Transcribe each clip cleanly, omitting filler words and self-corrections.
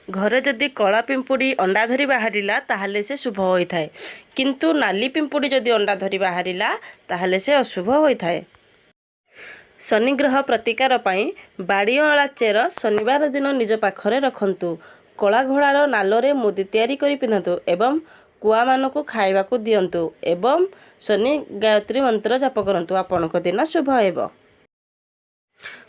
घरे जदि कला पिंपुड़ी अंडा धरी बाहरिला ताहले से शुभ होइथाय, किंतु नाली पिंपुड़ी जदि अंडा धरी बाहरिला ताहले से अशुभ होइथाय। शनिग्रह प्रतिकार पाई बाड़ी अँला चेर शनिवार दिन निज पाखरे रखंतु। कला घोड़ार नालरे मुदी तैयारी करी पिंधतु एवं कुआ मानकु खाइबाकु दियंतु एवं शनि गायत्री मंत्र जप करंतु। आपणक दिन शुभ हेबो।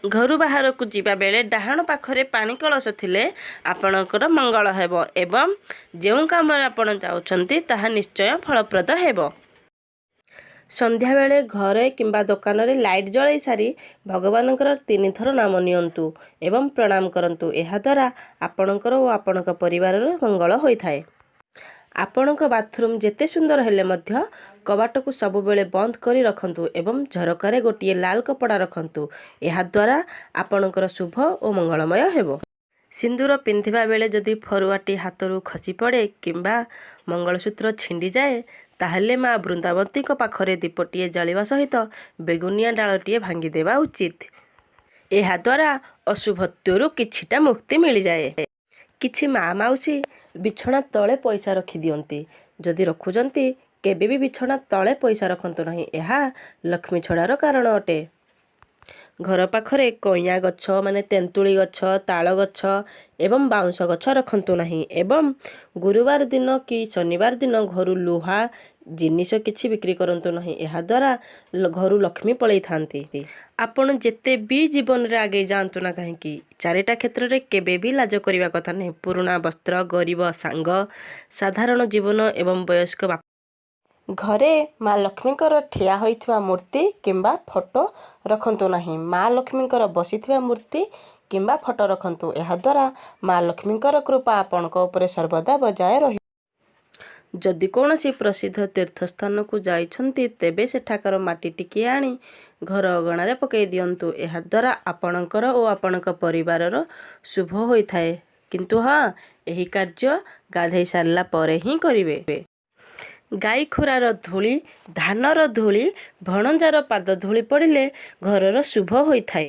घरु बाहर को जीवा बेले डाहाण पाखरे पानी कलश थिले आपणकर मंगल हेबो एवं जेउ काम आपण जाउछंती ताहा निश्चय फलप्रद हेबो। संध्या बेले घरे किंबा दुकान रे लाइट जलाई सारी भगवानकर 3 थर नाम नियंतु एवं प्रणाम करंतु। एहा द्वारा आपणकर ओ आपणक परिवार मंगल होइथाय। आपणक बाथरूम जेते सुंदर हेले मध्य कबाट को सब बेले बंद करी रखंतु एवं झरकारे गोटिए लाल कपड़ा रखंतु। एहा द्वारा आपणकर शुभ और मंगलमय हेबो। सिंदूर पिंधिबा बेले जदि फरुआटी हाथरू खसी पड़े किंबा मंगलसूत्र छिंडी जाए ताहले माँ वृंदावती पाखरे दीपटीए जलिवा सहित बेगुनिया डालटीए भांगी देवा उचित। एहा द्वारा अशुभत्वरु किछिटा मुक्ति मिल जाए। किछि माँ माउसी बिछଣା तले पैसा रखी दियंती। जदि रखुजंती केबे भी बिछଣା तले पैसा रखंतु नहीं। एहा लक्ष्मी छड़ार कारण अटे। घर पाखरे कइया गछ माने तेंतुली गछ ताल गछ एवं बाउंश गछ रखंतु नहीं एवं गुरुवार दिन कि शनिवार दिन घरु लुहा जिनिष किछि बिक्री करंतु नहीं। एहा द्वारा घरु लक्ष्मी पलई थांती। आपण जेते भी जीवन रे आगे जांतु ना कहीं चारिटा क्षेत्र रे केबे भी लाज करिवा कथा नहीं। पुराना वस्त्र गरीब सांग साधारण जीवन एवं वयस्क घरे माँ लक्ष्मीकर ठिया होइथिबा मूर्ति किंबा फोटो रखंतु नहीं। माँ लक्ष्मीकर बसिथिबा मूर्ति किंबा फोटो रखंतु। एहा द्वारा माँ लक्ष्मीकर कृपा आपणक उपरे सर्वदा बजाय रही। जदि कौनसी प्रसिद्ध तीर्थस्थान को जाइछंती तेबे सेठाकर माटी टिकी आनी घर अगणारे पकई दियंतु। एहा द्वारा आपणकर ओ आपणक परिवारर शुभ होइथाय। किंतु हाँ एही कार्य गाधई सारला परे ही करिवे। गाई खुरार धूली धानर धूली भणंजार पाद धूली पड़िले घरर शुभ होइथाय।